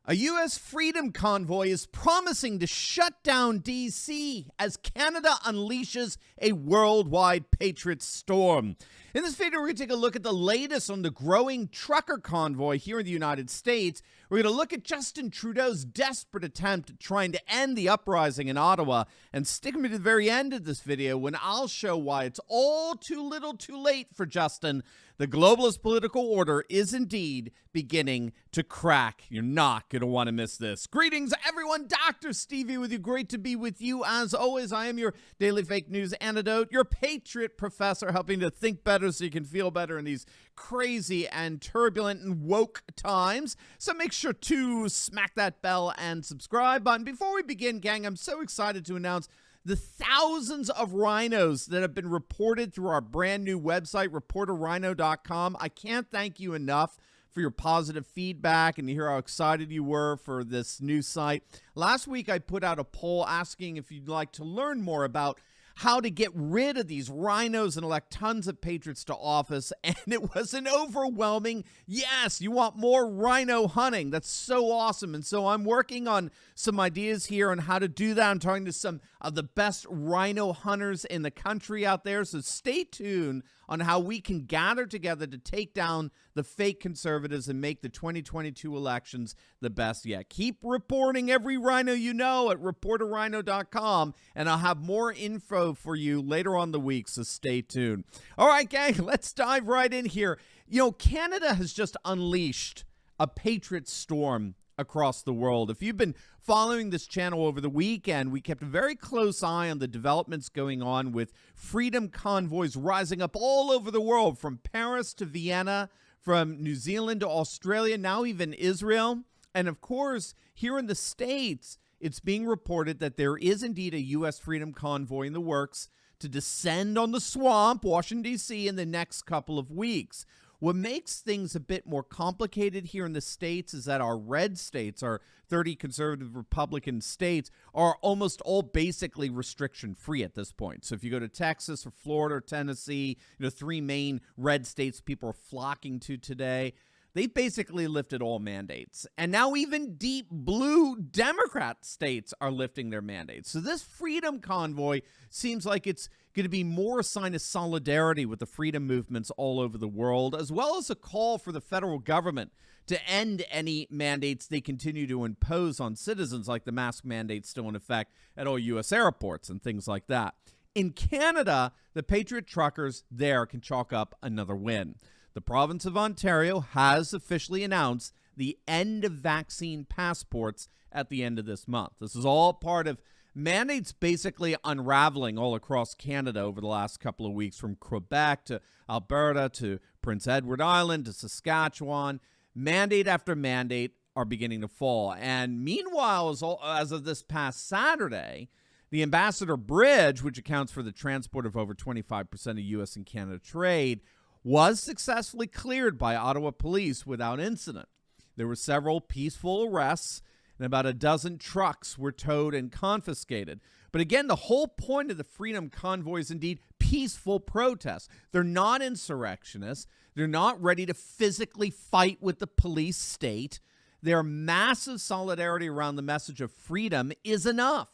A US Freedom Convoy is promising to shut down D.C. as Canada unleashes a worldwide Patriot storm. In this video, we're going to take a look at the latest on the growing trucker convoy here in the United States. We're going to look at Justin Trudeau's desperate attempt at trying to end the uprising in Ottawa, and stick me to the very end of this video when I'll show why it's all too little too late for Justin. The globalist political order is indeed beginning to crack. You're not going to want to miss this. Greetings, everyone. Dr. Stevie with you. Great to be with you. As always, I am your daily fake news antidote, your Patriot professor, helping to think better so you can feel better in these crazy and turbulent and woke times. So make sure to smack that bell and subscribe button. Before we begin, gang, I'm so excited to announce the thousands of rhinos that have been reported through our brand new website, reporterrhino.com. I can't thank you enough for your positive feedback and to hear how excited you were for this new site. Last week, I put out a poll asking if you'd like to learn more about how to get rid of these rhinos and elect tons of patriots to office, and it was an overwhelming yes. You want more rhino hunting. That's so awesome. And so I'm working on some ideas here on how to do that. I'm talking to some of the best rhino hunters in the country out there, so stay tuned on how we can gather together to take down the fake conservatives and make the 2022 elections the best yet. Keep reporting every rhino you know at reporterrhino.com, and I'll have more info for you later on the week, so stay tuned. All right, gang, let's dive right in here. You know, Canada has just unleashed a Patriot storm across the world. If you've been following this channel over the weekend, we kept a very close eye on the developments going on with freedom convoys rising up all over the world, from Paris to Vienna, from New Zealand to Australia, now even Israel. And of course, here in the States, it's being reported that there is indeed a US Freedom Convoy in the works to descend on the swamp, Washington, D.C., in the next couple of weeks. What makes things a bit more complicated here in the States is that our red states, our 30 conservative Republican states, are almost all basically restriction-free at this point. So if you go to Texas or Florida or Tennessee, three main red states people are flocking to today, they basically lifted all mandates. And now even deep blue Democrat states are lifting their mandates. So this freedom convoy seems like it's going to be more a sign of solidarity with the freedom movements all over the world, as well as a call for the federal government to end any mandates they continue to impose on citizens, like the mask mandate still in effect at all U.S. airports and things like that. In Canada, the Patriot truckers there can chalk up another win. The province of Ontario has officially announced the end of vaccine passports at the end of this month. This is all part of mandates basically unraveling all across Canada over the last couple of weeks, from Quebec to Alberta to Prince Edward Island to Saskatchewan. Mandate after mandate are beginning to fall. And meanwhile, as of this past Saturday, the Ambassador Bridge, which accounts for the transport of over 25% of U.S. and Canada trade, was successfully cleared by Ottawa police without incident. There were several peaceful arrests, and about a dozen trucks were towed and confiscated. But again, the whole point of the Freedom Convoy is indeed peaceful protests. They're not insurrectionists. They're not ready to physically fight with the police state. Their massive solidarity around the message of freedom is enough.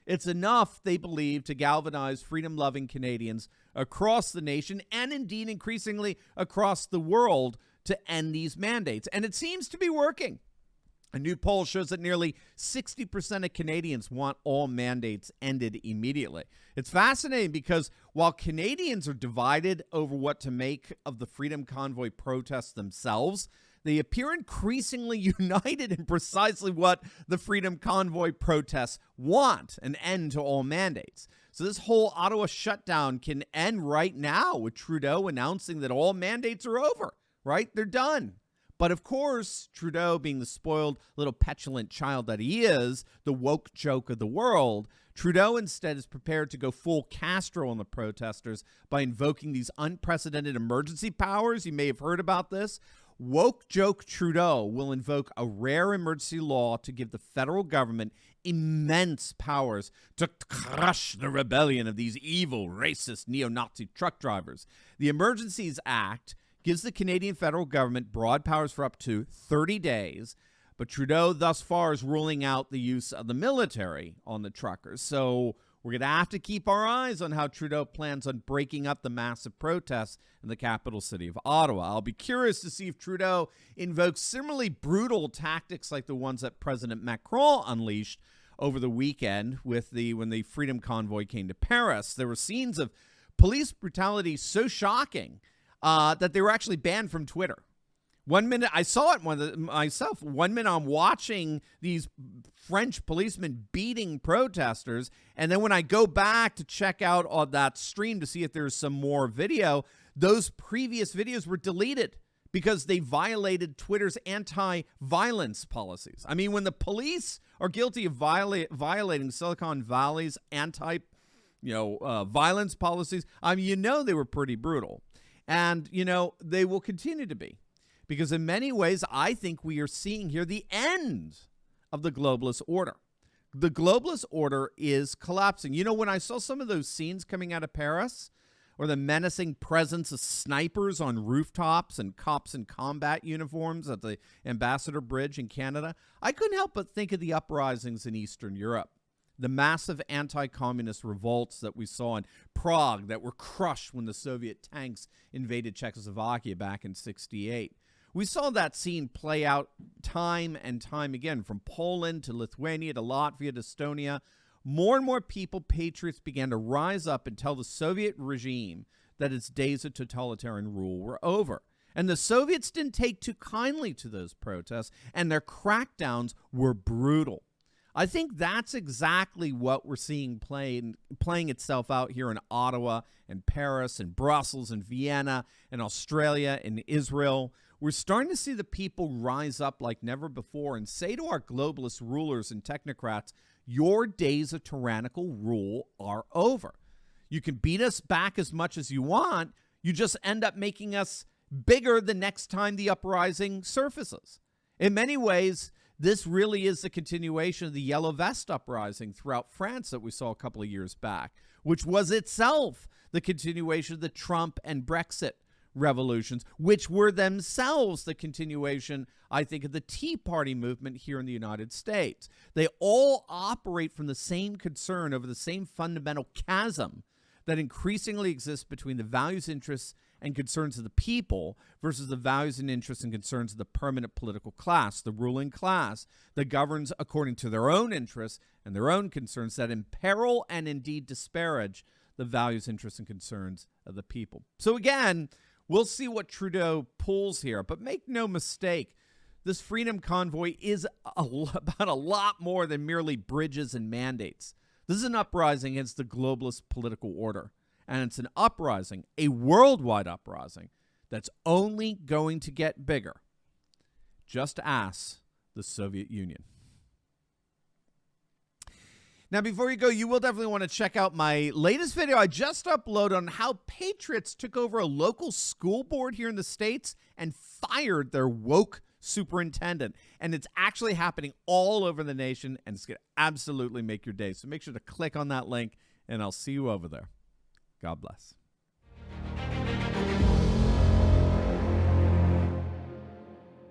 It's enough, they believe, to galvanize freedom-loving Canadians across the nation and indeed increasingly across the world to end these mandates. And it seems to be working. A new poll shows that nearly 60% of Canadians want all mandates ended immediately. It's fascinating because while Canadians are divided over what to make of the Freedom Convoy protests themselves, they appear increasingly united in precisely what the Freedom Convoy protests want: an end to all mandates. So this whole Ottawa shutdown can end right now with Trudeau announcing that all mandates are over, right? They're done. But of course, Trudeau, being the spoiled little petulant child that he is, the woke joke of the world, Trudeau instead is prepared to go full Castro on the protesters by invoking these unprecedented emergency powers. You may have heard about this. Woke joke Trudeau will invoke a rare emergency law to give the federal government immense powers to crush the rebellion of these evil, racist, neo-Nazi truck drivers. The Emergencies Act gives the Canadian federal government broad powers for up to 30 days, But Trudeau thus far is ruling out the use of the military on the truckers. So we're going to have to keep our eyes on how Trudeau plans on breaking up the massive protests in the capital city of Ottawa. I'll be curious to see if Trudeau invokes similarly brutal tactics like the ones that President Macron unleashed over the weekend when the Freedom Convoy came to Paris. There were scenes of police brutality so shocking that they were actually banned from Twitter. 1 minute, I saw it myself. 1 minute I'm watching these French policemen beating protesters, and then when I go back to check out on that stream to see if there's some more video, those previous videos were deleted because they violated Twitter's anti-violence policies. I mean, when the police are guilty of violating Silicon Valley's violence policies, they were pretty brutal. And, they will continue to be. Because in many ways, I think we are seeing here the end of the globalist order. The globalist order is collapsing. When I saw some of those scenes coming out of Paris, or the menacing presence of snipers on rooftops and cops in combat uniforms at the Ambassador Bridge in Canada, I couldn't help but think of the uprisings in Eastern Europe. The massive anti-communist revolts that we saw in Prague that were crushed when the Soviet tanks invaded Czechoslovakia back in '68. We saw that scene play out time and time again, from Poland to Lithuania to Latvia to Estonia. More and more people, patriots, began to rise up and tell the Soviet regime that its days of totalitarian rule were over. And the Soviets didn't take too kindly to those protests, and their crackdowns were brutal. I think that's exactly what we're seeing playing itself out here in Ottawa and Paris and Brussels and Vienna and Australia and Israel. We're starting to see the people rise up like never before and say to our globalist rulers and technocrats, your days of tyrannical rule are over. You can beat us back as much as you want. You just end up making us bigger the next time the uprising surfaces. In many ways, this really is the continuation of the Yellow Vest uprising throughout France that we saw a couple of years back, which was itself the continuation of the Trump and Brexit revolutions, which were themselves the continuation, I think, of the Tea Party movement here in the United States. They all operate from the same concern over the same fundamental chasm that increasingly exists between the values, interests, and concerns of the people versus the values and interests and concerns of the permanent political class, the ruling class that governs according to their own interests and their own concerns that imperil and indeed disparage the values, interests, and concerns of the people. So again, we'll see what Trudeau pulls here, but make no mistake, this Freedom Convoy is about a lot more than merely bridges and mandates. This is an uprising against the globalist political order, and it's an uprising, a worldwide uprising, that's only going to get bigger. Just ask the Soviet Union. Now, before you go, you will definitely want to check out my latest video I just uploaded on how Patriots took over a local school board here in the States and fired their woke superintendent. And it's actually happening all over the nation, and it's going to absolutely make your day. So make sure to click on that link, and I'll see you over there. God bless.